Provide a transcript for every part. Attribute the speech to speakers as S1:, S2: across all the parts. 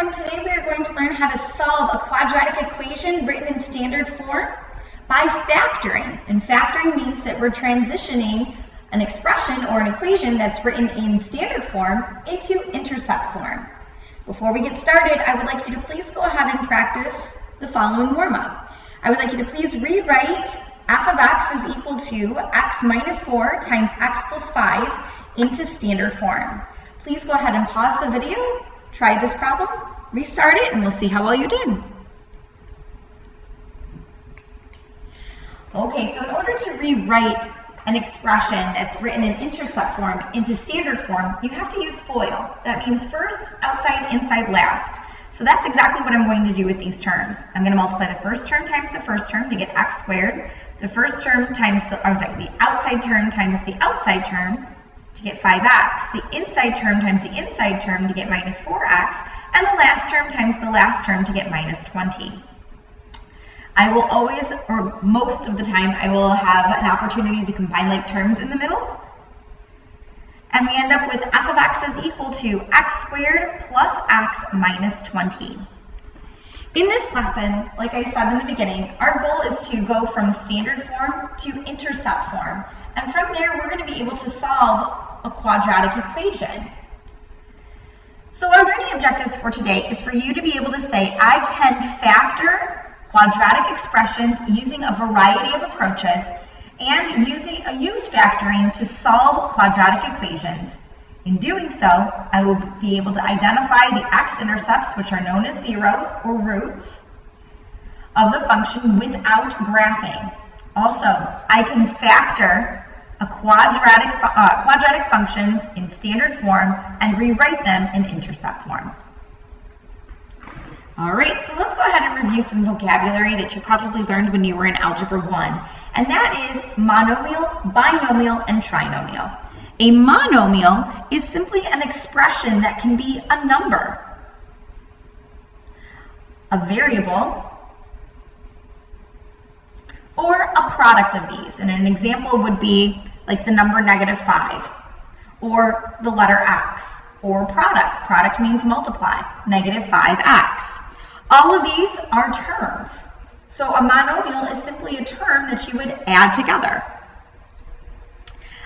S1: everyone. Today we are going to learn how to solve a quadratic equation written in standard form by factoring. And factoring means that we're transitioning an expression or an equation that's written in standard form into intercept form. Before we get started, I would like you to please go ahead and practice the following warm-up. I would like you to please rewrite f of x is equal to x minus 4 times x plus 5 into standard form. Please go ahead and pause the video, try this problem, restart it, and we'll see how well you did. Okay, so in order to rewrite an expression that's written in intercept form into standard form, you have to use FOIL. That means first, outside, inside, last. So that's exactly what I'm going to do with these terms. I'm going to multiply the first term times the first term to get x squared, the first term times the outside term times the outside term to get 5x, the inside term times the inside term to get minus 4x, and the last term times the last term to get minus 20. I will always, or most of the time, I will have an opportunity to combine like terms in the middle. And we end up with f of x is equal to x squared plus x minus 20. In this lesson, like I said in the beginning, our goal is to go from standard form to intercept form. And from there, we're going to be able to solve a quadratic equation. So our learning objectives for today is for you to be able to say, I can factor quadratic expressions using a variety of approaches and use factoring to solve quadratic equations. In doing so, I will be able to identify the x-intercepts, which are known as zeros or roots, of the function without graphing. Also, I can factor quadratic functions in standard form and rewrite them in intercept form. All right, so let's go ahead and review some vocabulary that you probably learned when you were in Algebra 1, and that is monomial, binomial, and trinomial. A monomial is simply an expression that can be a number, a variable, or a product of these. And an example would be like the number -5, or the letter x, or product. Product means multiply, -5x. All of these are terms. So a monomial is simply a term that you would add together.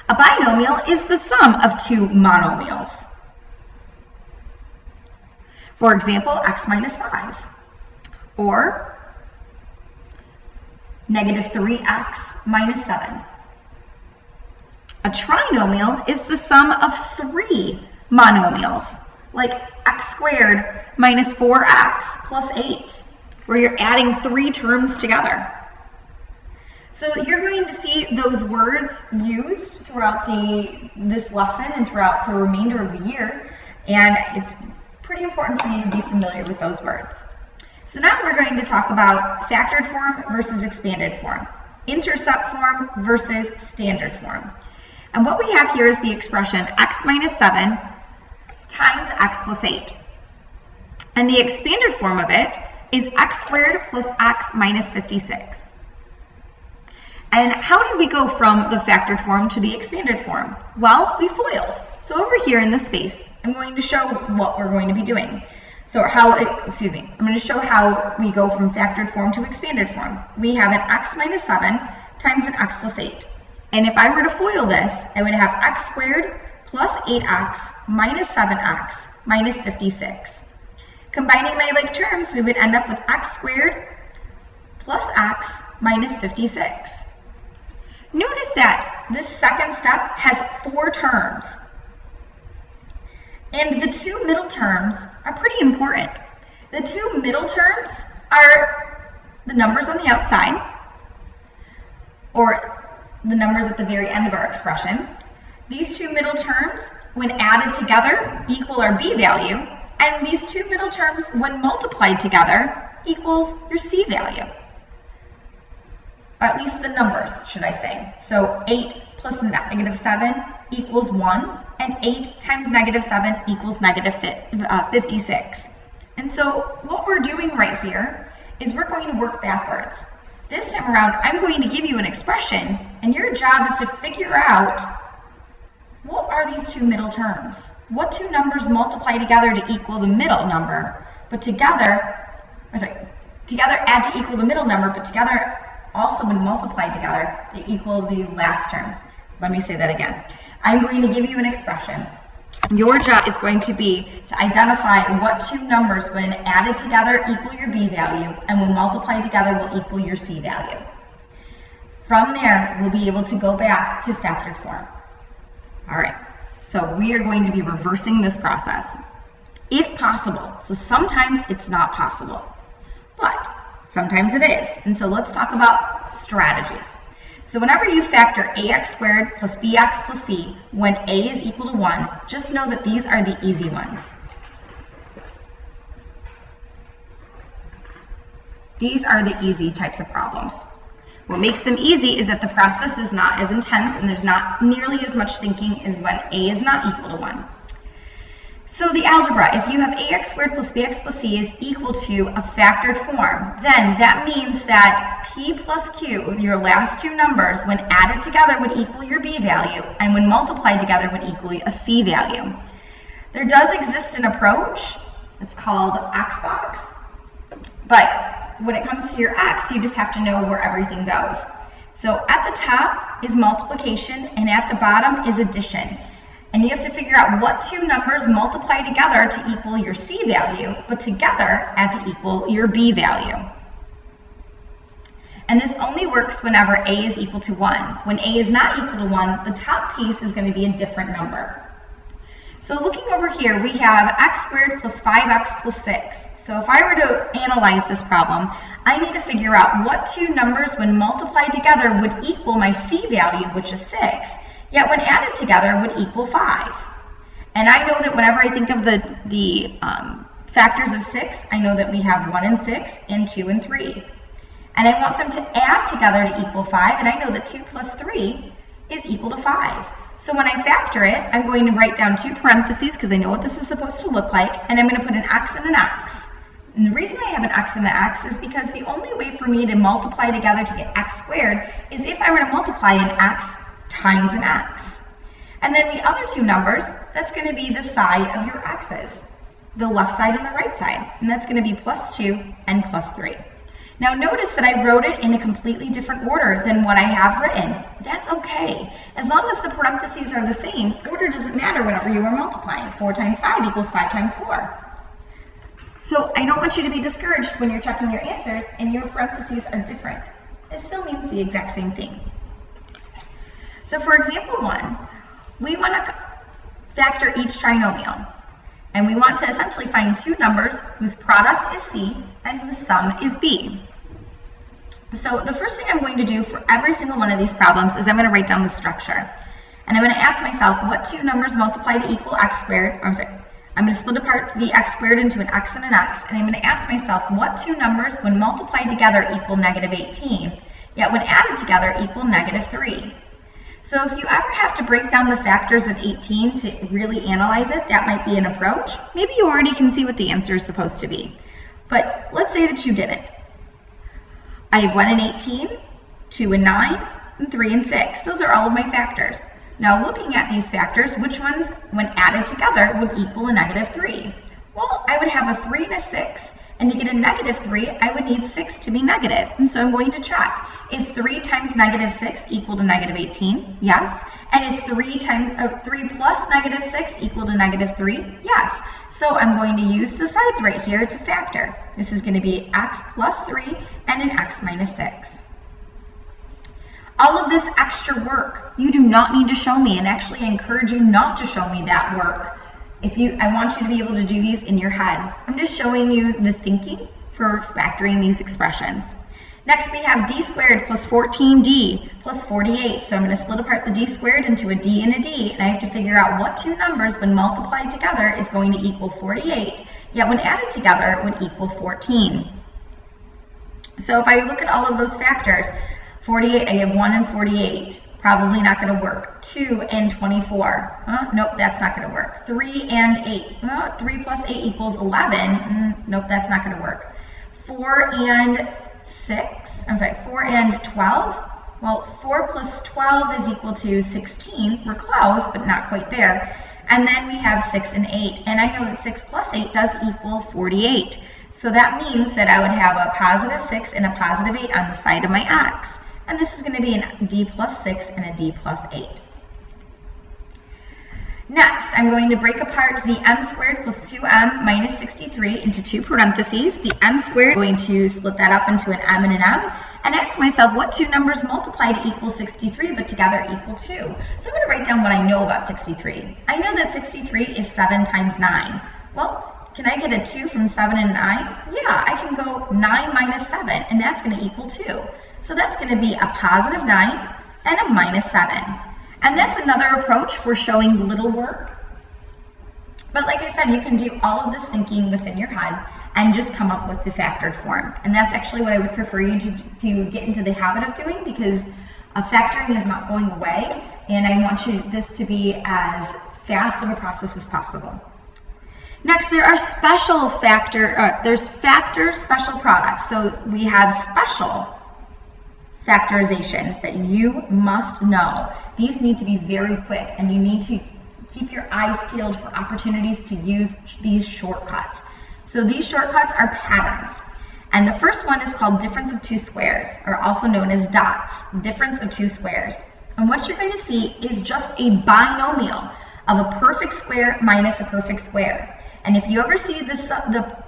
S1: A binomial is the sum of two monomials. For example, x minus 5, or -3x minus 7. A trinomial is the sum of three monomials, like x squared minus 4x plus 8, where you're adding three terms together. So you're going to see those words used throughout this lesson and throughout the remainder of the year, and it's pretty important for you to be familiar with those words. So now we're going to talk about factored form versus expanded form, intercept form versus standard form. And what we have here is the expression x minus 7 times x plus 8. And the expanded form of it is x squared plus x minus 56. And how did we go from the factored form to the expanded form? Well, we FOILed. So over here in this space, I'm going to show what we're going to be doing. So I'm going to show how we go from factored form to expanded form. We have an x minus 7 times an x plus 8. And if I were to FOIL this, I would have x squared plus 8x minus 7x minus 56. Combining my like terms, we would end up with x squared plus x minus 56. Notice that this second step has 4 terms. And the two middle terms are pretty important. The two middle terms are the numbers on the outside, or the numbers at the very end of our expression. These two middle terms, when added together, equal our b value, and these two middle terms, when multiplied together, equals your c value. Or at least the numbers, should I say. So 8 plus -7 equals 1, and 8 times -7 equals -56. And so what we're doing right here is we're going to work backwards. This time around, I'm going to give you an expression, and your job is to figure out what are these two middle terms? What two numbers multiply together to equal the middle number? but together add to equal the middle number, but together also when multiplied together, they equal the last term. Let me say that again. I'm going to give you an expression. Your job is going to be to identify what two numbers when added together equal your b value and when multiplied together will equal your c value. From there, we'll be able to go back to factored form. All right, so we are going to be reversing this process, if possible. So sometimes it's not possible, but sometimes it is. And so let's talk about strategies. So whenever you factor ax squared plus bx plus c when a is equal to 1, just know that these are the easy ones. These are the easy types of problems. What makes them easy is that the process is not as intense and there's not nearly as much thinking as when a is not equal to 1. So the algebra, if you have ax squared plus bx plus c is equal to a factored form, then that means that p plus q, your last two numbers, when added together would equal your b value, and when multiplied together would equal a c value. There does exist an approach, it's called Xbox, but when it comes to your x, you just have to know where everything goes. So at the top is multiplication, and at the bottom is addition. And you have to figure out what two numbers multiply together to equal your c value, but together add to equal your b value. And this only works whenever a is equal to 1. When a is not equal to 1, the top piece is going to be a different number. So looking over here, we have x squared plus 5x plus 6. So if I were to analyze this problem, I need to figure out what two numbers when multiplied together would equal my c value, which is 6. Yet when added together would equal 5. And I know that whenever I think of the factors of 6, I know that we have 1 and 6 and 2 and 3. And I want them to add together to equal 5, and I know that 2 plus 3 is equal to 5. So when I factor it, I'm going to write down two parentheses because I know what this is supposed to look like, and I'm going to put an x and an x. And the reason I have an x and an x is because the only way for me to multiply together to get x squared is if I were to multiply an x times an x. And then the other two numbers, that's going to be the side of your x's, the left side and the right side, and that's going to be plus 2 and plus 3. Now notice that I wrote it in a completely different order than what I have written. That's okay. As long as the parentheses are the same, order doesn't matter whenever you are multiplying. 4 times 5 equals 5 times 4. So I don't want you to be discouraged when you're checking your answers and your parentheses are different. It still means the exact same thing. So for example 1, we want to factor each trinomial. And we want to essentially find two numbers whose product is c and whose sum is b. So the first thing I'm going to do for every single one of these problems is I'm going to write down the structure. And I'm going to ask myself what two numbers multiply to equal x squared. I'm going to split apart the x squared into an x and an x. And I'm going to ask myself what two numbers when multiplied together equal negative 18, yet when added together equal negative 3. So if you ever have to break down the factors of 18 to really analyze it, that might be an approach. Maybe you already can see what the answer is supposed to be. But let's say that you didn't. I have 1 and 18, 2 and 9, and 3 and 6. Those are all of my factors. Now looking at these factors, which ones when added together would equal a negative 3? Well, I would have a 3 and a 6. And to get a negative 3, I would need 6 to be negative. And so I'm going to check. Is 3 times negative 6 equal to negative 18? Yes. And is 3 plus negative 6 equal to negative 3? Yes. So I'm going to use the sides right here to factor. This is going to be x plus 3 and an x minus 6. All of this extra work, you do not need to show me, and actually I encourage you not to show me that work. I want you to be able to do these in your head. I'm just showing you the thinking for factoring these expressions. Next we have d squared plus 14d plus 48. So I'm going to split apart the d squared into a d and a d, and I have to figure out what two numbers when multiplied together is going to equal 48, yet when added together would equal 14. So if I look at all of those factors, 48, I have 1 and 48. Probably not going to work. 2 and 24. Nope, that's not going to work. 3 and 8. 3 plus 8 equals 11. Nope, that's not going to work. 4 and 4 and 12. Well, 4 plus 12 is equal to 16. We're close, but not quite there. And then we have 6 and 8. And I know that 6 plus 8 does equal 48. So that means that I would have a positive 6 and a positive 8 on the side of my x. And this is going to be a d plus 6 and a d plus 8. Next, I'm going to break apart the m squared plus 2m minus 63 into two parentheses. The m squared, I'm going to split that up into an m and an m, and ask myself what two numbers multiply to equal 63 but together equal 2. So I'm going to write down what I know about 63. I know that 63 is 7 times 9. Well, can I get a 2 from 7 and 9? Yeah, I can go 9 minus 7, and that's going to equal 2. So that's going to be a positive 9 and a minus 7. And that's another approach for showing little work. But like I said, you can do all of this thinking within your head and just come up with the factored form. And that's actually what I would prefer you to get into the habit of doing, because factoring is not going away, and I want this to be as fast of a process as possible. Next, there are special there's factor special products. So we have special factorizations that you must know. These need to be very quick, and you need to keep your eyes peeled for opportunities to use these shortcuts. So these shortcuts are patterns. And the first one is called difference of two squares, or also known as dots, difference of two squares. And what you're going to see is just a binomial of a perfect square minus a perfect square. And if you ever see the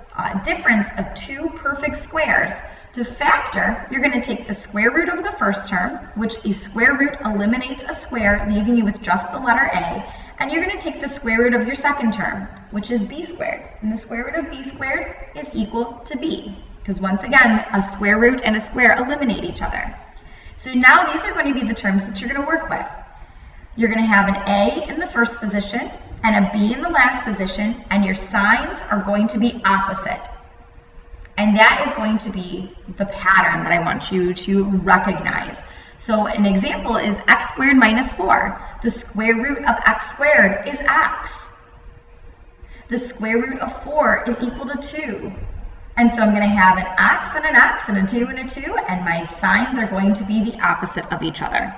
S1: difference of two perfect squares, to factor, you're going to take the square root of the first term, which a square root eliminates a square, leaving you with just the letter a, and you're going to take the square root of your second term, which is b squared. And the square root of b squared is equal to b, because once again, a square root and a square eliminate each other. So now these are going to be the terms that you're going to work with. You're going to have an a in the first position and a b in the last position, and your signs are going to be opposite. And that is going to be the pattern that I want you to recognize. So an example is x squared minus 4. The square root of x squared is x. The square root of 4 is equal to 2. And so I'm going to have an x and an x and a 2 and a 2, and my signs are going to be the opposite of each other.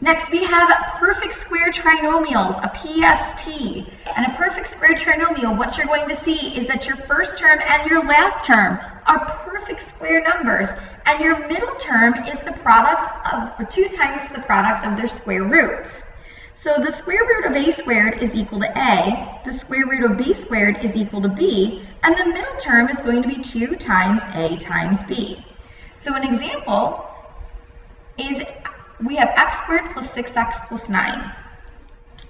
S1: Next, we have perfect square trinomials, a PST. And a perfect square trinomial, what you're going to see is that your first term and your last term are perfect square numbers, and your middle term is the product of, or 2 times the product of their square roots. So the square root of a squared is equal to a, the square root of b squared is equal to b, and the middle term is going to be 2 times a times b. So an example is we have x squared plus 6x plus 9.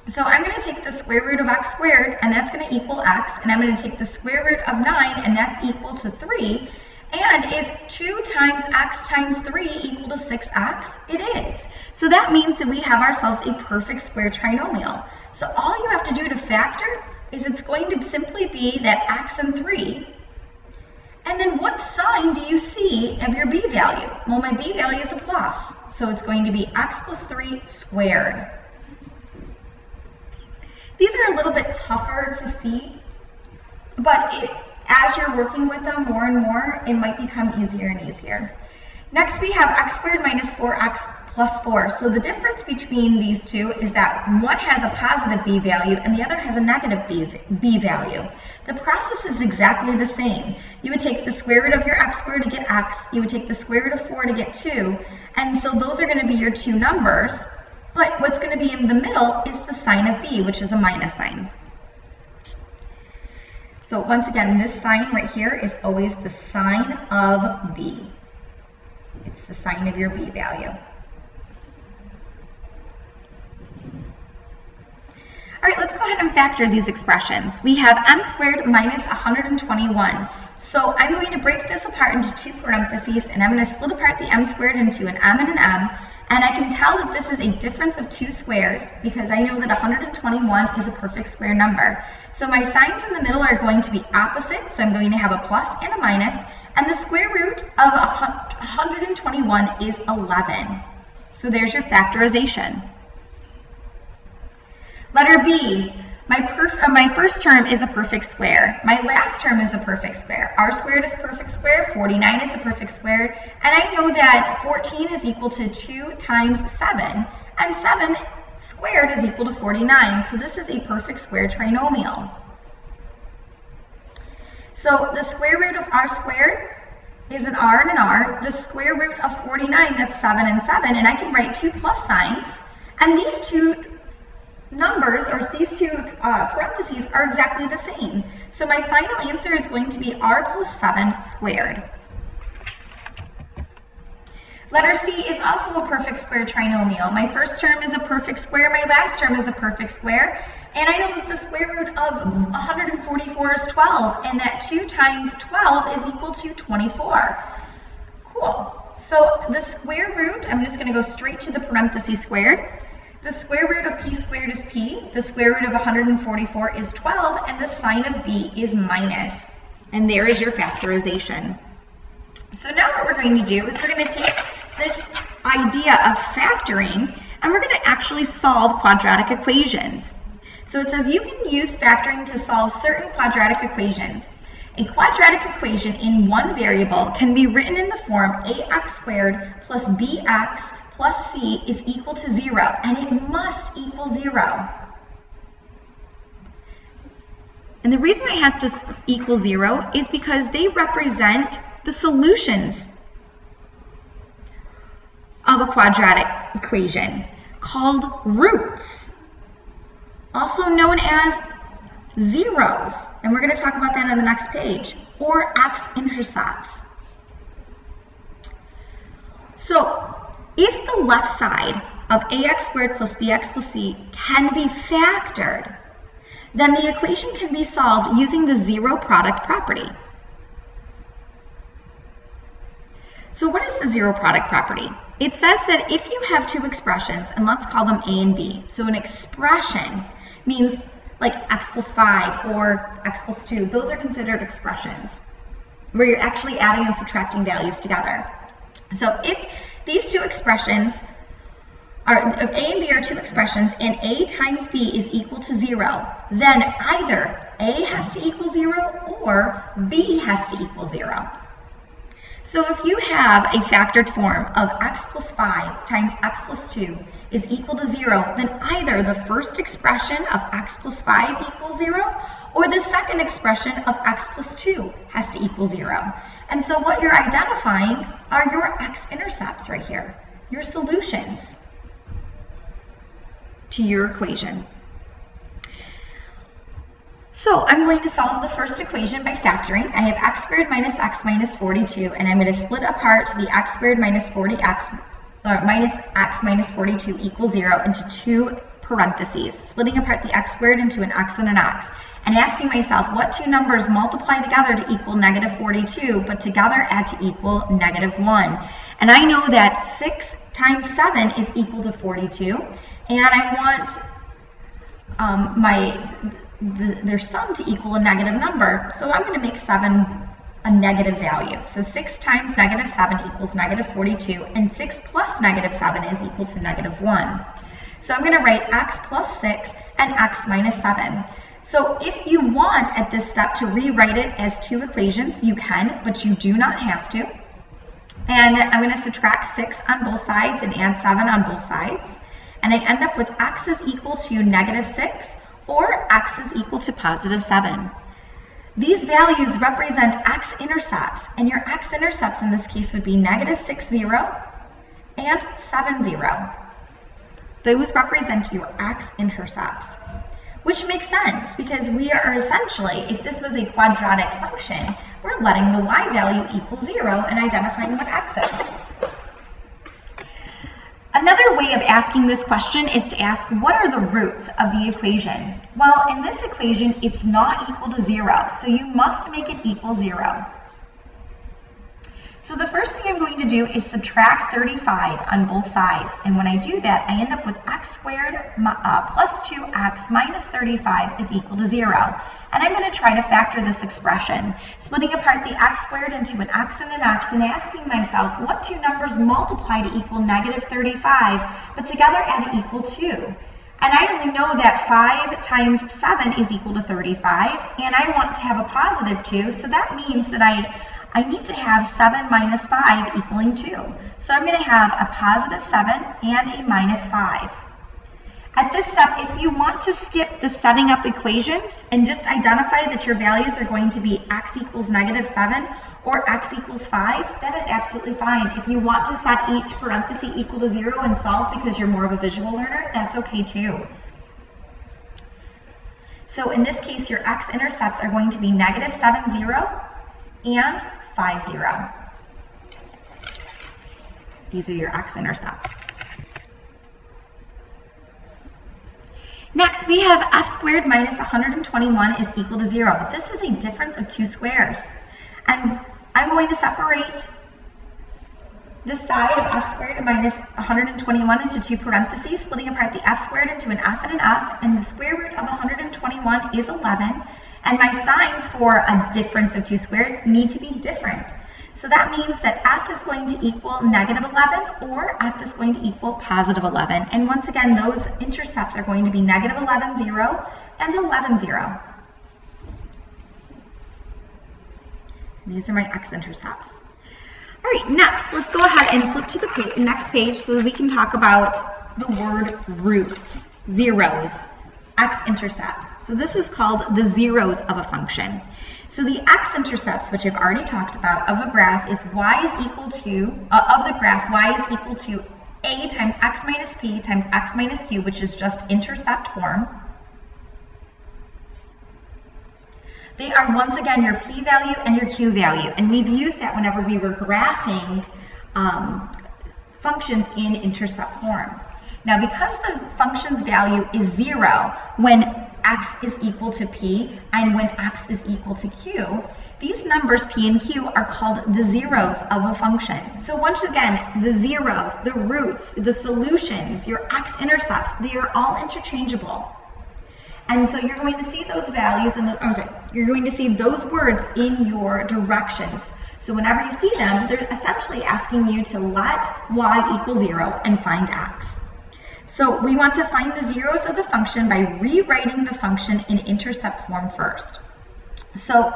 S1: So I'm going to take the square root of x squared, and that's going to equal x, and I'm going to take the square root of 9, and that's equal to 3. And is 2 times x times 3 equal to 6x? It is. So that means that we have ourselves a perfect square trinomial. So all you have to do to factor is it's going to simply be that x and 3. And then what sign do you see of your b value? Well, my b value is a plus. So it's going to be x plus 3 squared. These are a little bit tougher to see, but as you're working with them more and more, it might become easier and easier. Next, we have x squared minus 4x plus 4. So the difference between these two is that one has a positive b value and the other has a negative b value. The process is exactly the same. You would take the square root of your x squared to get x, you would take the square root of 4 to get 2, and so those are going to be your two numbers, but what's going to be in the middle is the sign of b, which is a minus sign. So once again, this sign right here is always the sign of b. It's the sign of your b value. All right, let's go ahead and factor these expressions. We have m squared minus 121. So I'm going to break this apart into two parentheses, and I'm going to split apart the m squared into an m and an m. And I can tell that this is a difference of two squares because I know that 121 is a perfect square number. So my signs in the middle are going to be opposite, so I'm going to have a plus and a minus. And the square root of 121 is 11. So there's your factorization. Letter B, my first term is a perfect square. My last term is a perfect square. R squared is a perfect square, 49 is a perfect square, and I know that 14 is equal to 2 times 7, and 7 squared is equal to 49. So this is a perfect square trinomial. So the square root of r squared is an r and an r. The square root of 49, that's 7 and 7, and I can write two plus signs. And these two numbers, or these two parentheses, are exactly the same. So my final answer is going to be r plus 7 squared. Letter C is also a perfect square trinomial. My first term is a perfect square, my last term is a perfect square, and I know that the square root of 144 is 12, and that 2 times 12 is equal to 24. Cool. So the square root, I'm just going to go straight to the parentheses squared. The square root of p squared is p, the square root of 144 is 12, and the sign of b is minus. And there is your factorization. So now what we're going to do is we're going to take this idea of factoring and we're going to actually solve quadratic equations. So it says you can use factoring to solve certain quadratic equations. A quadratic equation in one variable can be written in the form ax squared plus bx plus c is equal to 0, and it must equal 0. And the reason it has to equal 0 is because they represent the solutions of a quadratic equation called roots, also known as zeros, and we're going to talk about that on the next page, or x-intercepts. So if the left side of ax squared plus bx plus c can be factored, then the equation can be solved using the zero product property. So what is the zero product property? It says that if you have two expressions, and let's call them a and b, so an expression means like x plus 5 or x plus 2, those are considered expressions, where you're actually adding and subtracting values together. So if these two expressions are, if a and b are two expressions, and a times b is equal to 0, then either a has to equal 0 or b has to equal 0. So if you have a factored form of x plus 5 times x plus 2 is equal to 0, then either the first expression of x plus 5 equals 0, or the second expression of x plus 2 has to equal 0. And so what you're identifying are your x-intercepts right here, your solutions to your equation. So I'm going to solve the first equation by factoring. I have x squared minus x minus 42, and I'm going to split apart the x squared minus 40x minus x minus 42 equals 0 into two parentheses, splitting apart the x squared into an x and an x, and asking myself what two numbers multiply together to equal negative 42, but together add to equal negative 1. And I know that 6 times 7 is equal to 42, and I want their sum to equal a negative number, so I'm going to make 7 a negative value. So 6 times negative 7 equals negative 42, and 6 plus negative 7 is equal to negative 1. So I'm going to write x plus 6 and x minus 7. So if you want at this step to rewrite it as two equations, you can, but you do not have to. And I'm going to subtract 6 on both sides and add 7 on both sides. And I end up with x is equal to negative 6, or x is equal to positive 7. These values represent x-intercepts, and your x-intercepts in this case would be negative 6, 0 and 7, 0. Those represent your x-intercepts, which makes sense because we are essentially, if this was a quadratic function, we're letting the y value equal 0 and identifying what x is. Another way of asking this question is to ask, what are the roots of the equation? Well, in this equation, it's not equal to 0, so you must make it equal 0. So the first thing I'm going to do is subtract 35 on both sides, and when I do that, I end up with x squared plus 2x minus 35 is equal to 0. And I'm going to try to factor this expression, splitting apart the x squared into an x and an x, and asking myself what two numbers multiply to equal negative 35, but together add to equal 2. And I only know that 5 times 7 is equal to 35, and I want to have a positive 2, so that means that I need to have 7 minus 5 equaling 2. So I'm going to have a positive 7 and a minus 5. At this step, if you want to skip the setting up equations and just identify that your values are going to be x equals -7 or x equals 5, that is absolutely fine. If you want to set each parenthesis equal to 0 and solve because you're more of a visual learner, that's okay too. So in this case, your x-intercepts are going to be -7, 0 and 5, 0. These are your x-intercepts. Next, we have f squared minus 121 is equal to 0. This is a difference of two squares. And I'm going to separate this side of f squared minus 121 into two parentheses, splitting apart the f squared into an f and an f, and the square root of 121 is 11. And my signs for a difference of two squares need to be different. So that means that f is going to equal -11 or f is going to equal +11. And once again, those intercepts are going to be -11, 0 and 11, 0. These are my x-intercepts. All right, next, let's go ahead and flip to the next page so that we can talk about the word roots, zeros, x-intercepts. So this is called the zeros of a function. So the x-intercepts, which I've already talked about, of a graph is y is equal to, of the graph, y is equal to a times x minus p times x minus q, which is just intercept form. They are, once again, your p-value and your q-value, and we've used that whenever we were graphing functions in intercept form. Now, because the function's value is 0 when x is equal to p and when x is equal to q, these numbers p and q are called the zeros of a function. So once again, the zeros, the roots, the solutions, your x-intercepts, they are all interchangeable. And so you're going to see those values, you're going to see those words in your directions. So whenever you see them, they're essentially asking you to let y equal 0 and find x. So we want to find the zeros of the function by rewriting the function in intercept form first. So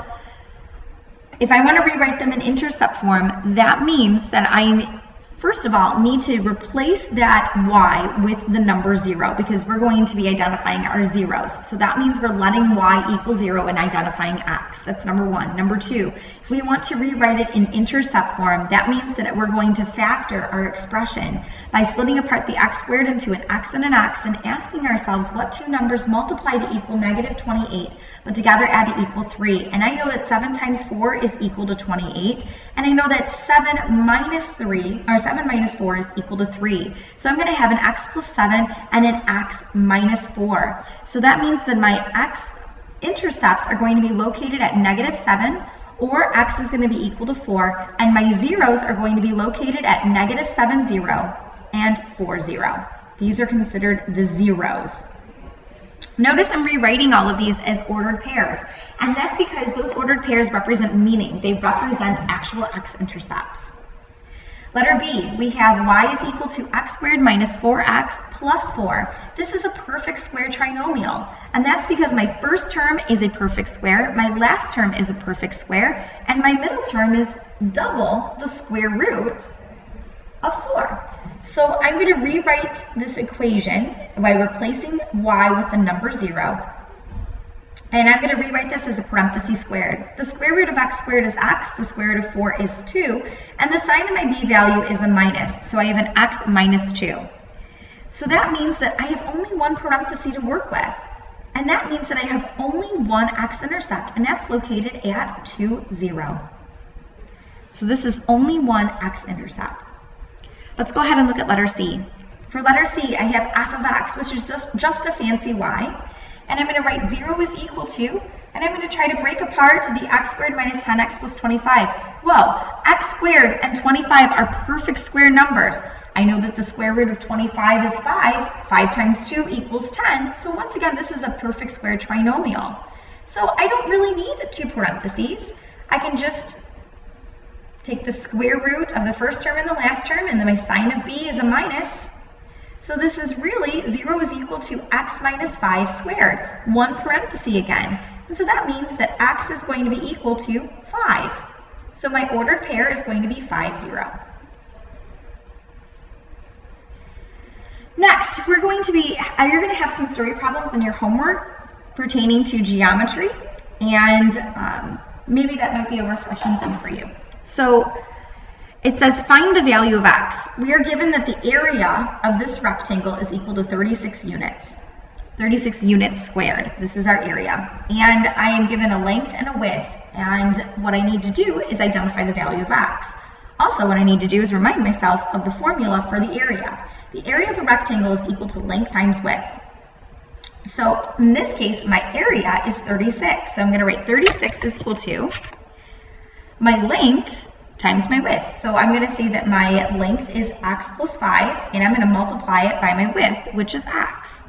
S1: if I want to rewrite them in intercept form, that means that I, first of all, need to replace that y with the number 0 because we're going to be identifying our zeros. So that means we're letting y equal 0 and identifying x. That's number one. Number two, if we want to rewrite it in intercept form, that means that we're going to factor our expression by splitting apart the x squared into an x and asking ourselves what two numbers multiply to equal -28, but together add to equal 3. And I know that 7 times 4 is equal to 28, and I know that 7 minus 4 is equal to 3. So I'm going to have an x plus 7 and an x minus 4. So that means that my x-intercepts are going to be located at -7, or x is going to be equal to 4, and my zeros are going to be located at -7, 0 and 4, 0. These are considered the zeros. Notice I'm rewriting all of these as ordered pairs, and that's because those ordered pairs represent meaning. They represent actual x-intercepts. Letter B, we have y is equal to x squared minus 4x plus 4. This is a perfect square trinomial, and that's because my first term is a perfect square, my last term is a perfect square, and my middle term is double the square root of 4. So I'm going to rewrite this equation by replacing y with the number 0. And I'm going to rewrite this as a parenthesis squared. The square root of x squared is x, the square root of 4 is 2, and the sign of my b value is a minus, so I have an x minus 2. So that means that I have only one parenthesis to work with, and that means that I have only one x-intercept, and that's located at 2, 0. So this is only one x-intercept. Let's go ahead and look at letter C. For letter C, I have f of x, which is just a fancy y. And I'm going to write 0 is equal to, and I'm going to try to break apart the x squared minus 10x plus 25. Well, x squared and 25 are perfect square numbers. I know that the square root of 25 is 5. 5 times 2 equals 10. So once again, this is a perfect square trinomial. So I don't really need two parentheses. I can just take the square root of the first term and the last term, and then my sign of b is a minus. So this is really 0 is equal to x minus 5 squared, one parenthesis again. And so that means that x is going to be equal to 5. So my ordered pair is going to be 5, 0. Next, you're going to have some story problems in your homework pertaining to geometry, and maybe that might be a refreshing thing for you. So it says find the value of x. We are given that the area of this rectangle is equal to 36 units. 36 units squared. This is our area. And I am given a length and a width, and what I need to do is identify the value of x. Also, what I need to do is remind myself of the formula for the area. The area of a rectangle is equal to length times width. So in this case, my area is 36. So I'm going to write 36 is equal to my length times my width. So I'm going to say that my length is x plus 5, and I'm going to multiply it by my width, which is x.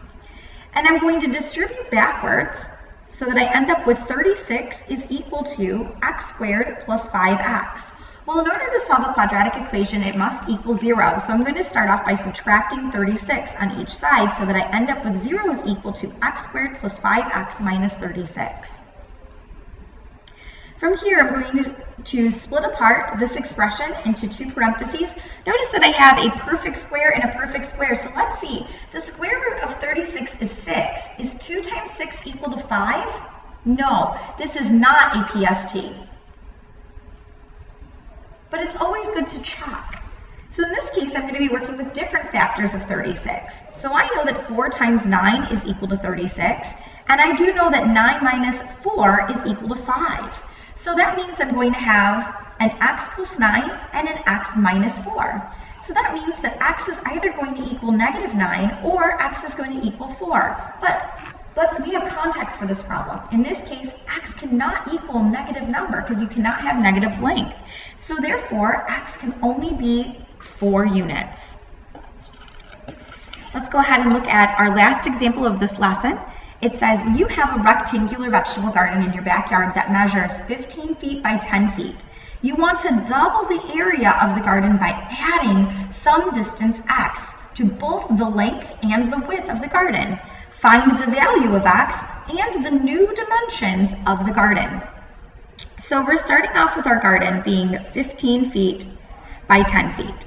S1: And I'm going to distribute backwards so that I end up with 36 is equal to x squared plus 5x. Well, in order to solve a quadratic equation, it must equal 0. So I'm going to start off by subtracting 36 on each side so that I end up with 0 is equal to x squared plus 5x minus 36. From here, I'm going to split apart this expression into two parentheses. Notice that I have a perfect square and a perfect square. So let's see. The square root of 36 is 6. Is 2 times 6 equal to 5? No, this is not a PST. But it's always good to check. So in this case, I'm going to be working with different factors of 36. So I know that 4 times 9 is equal to 36, and I do know that 9 minus 4 is equal to 5. So that means I'm going to have an x plus 9 and an x minus 4. So that means that x is either going to equal negative 9 or x is going to equal 4. But we have context for this problem. In this case, x cannot equal a negative number because you cannot have negative length. So therefore, x can only be 4 units. Let's go ahead and look at our last example of this lesson. It says you have a rectangular vegetable garden in your backyard that measures 15 feet by 10 feet. You want to double the area of the garden by adding some distance x to both the length and the width of the garden. Find the value of x and the new dimensions of the garden. So we're starting off with our garden being 15 feet by 10 feet.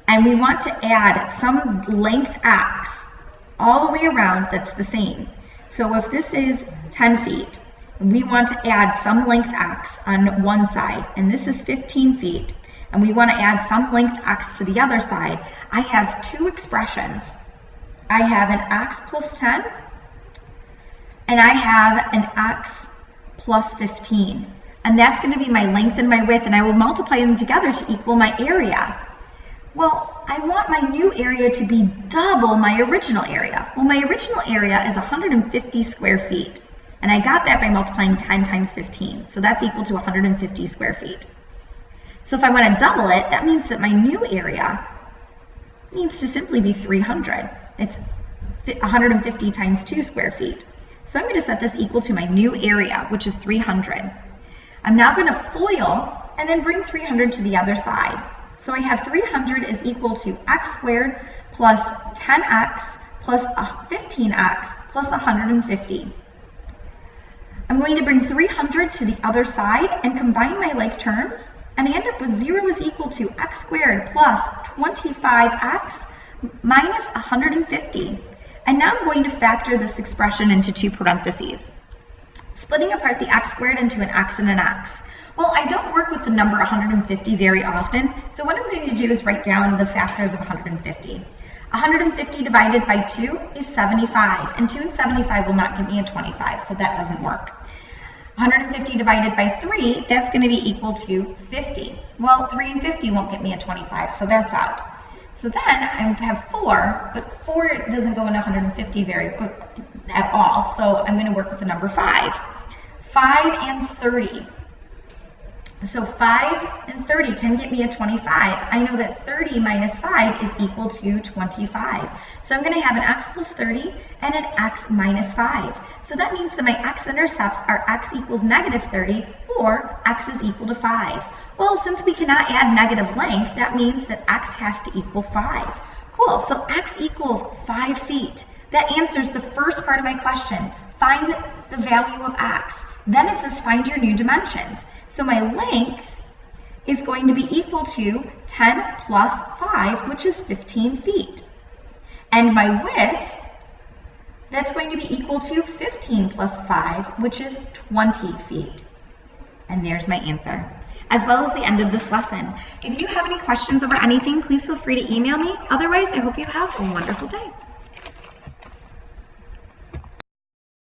S1: And we want to add some length x all the way around that's the same. So if this is 10 feet, we want to add some length x on one side, and this is 15 feet, and we want to add some length x to the other side. I have two expressions. I have an x plus 10, and I have an x plus 15. And that's going to be my length and my width, and I will multiply them together to equal my area. Well, I want my new area to be double my original area. Well, my original area is 150 square feet, and I got that by multiplying 10 times 15. So that's equal to 150 square feet. So if I want to double it, that means that my new area needs to simply be 300. It's 150 times 2 square feet. So I'm going to set this equal to my new area, which is 300. I'm now going to FOIL and then bring 300 to the other side. So I have 300 is equal to x squared plus 10x plus 15x plus 150. I'm going to bring 300 to the other side and combine my like terms, and I end up with 0 is equal to x squared plus 25x minus 150. And now I'm going to factor this expression into two parentheses, splitting apart the x squared into an x and an x. Well, I don't work with the number 150 very often, so what I'm going to do is write down the factors of 150. 150 divided by 2 is 75, and 2 and 75 will not give me a 25, so that doesn't work. 150 divided by 3, that's going to be equal to 50. Well, 3 and 50 won't get me a 25, so that's out. So then I have 4, but 4 doesn't go into 150 at all, so I'm going to work with the number 5. 5 and 30. So 5 and 30 can get me a 25. I know that 30 minus 5 is equal to 25. So I'm going to have an x plus 30 and an x minus 5. So that means that my x-intercepts are x equals negative 30 or x is equal to 5. Well, since we cannot add negative length, that means that x has to equal 5. Cool, so x equals 5 feet. That answers the first part of my question. Find the value of x. Then it says find your new dimensions. So my length is going to be equal to 10 plus 5, which is 15 feet. And my width, that's going to be equal to 15 plus 5, which is 20 feet. And there's my answer, as well as the end of this lesson. If you have any questions over anything, please feel free to email me. Otherwise, I hope you have a wonderful day.